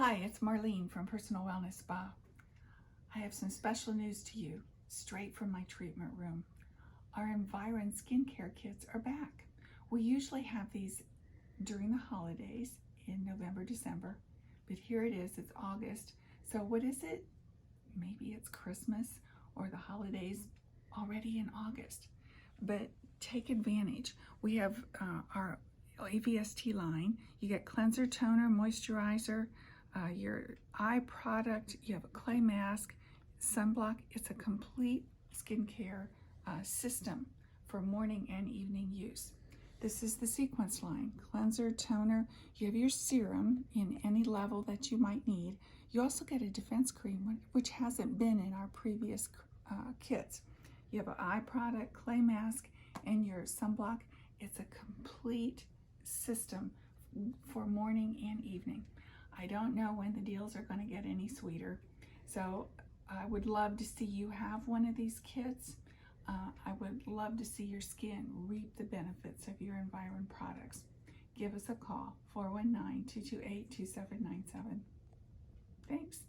Hi, it's Marlene from Personal Wellness Spa. I have some special news to you, straight from my treatment room. Our Environ skincare kits are back. We usually have these during the holidays in November, December, but here it is, it's August. So what is it? Maybe it's Christmas or the holidays already in August. But take advantage. We have our AVST line. You get cleanser, toner, moisturizer, your eye product, you have a clay mask, sunblock. It's a complete skincare system for morning and evening use. This is the sequence line, cleanser, toner. You have your serum in any level that you might need. You also get a defense cream, which hasn't been in our previous kits. You have an eye product, clay mask, and your sunblock. It's a complete system for morning and evening. I don't know when the deals are going to get any sweeter, so I would love to see you have one of these kits. I would love to see your skin reap the benefits of your Environ products. Give us a call, 419-228-2797. Thanks.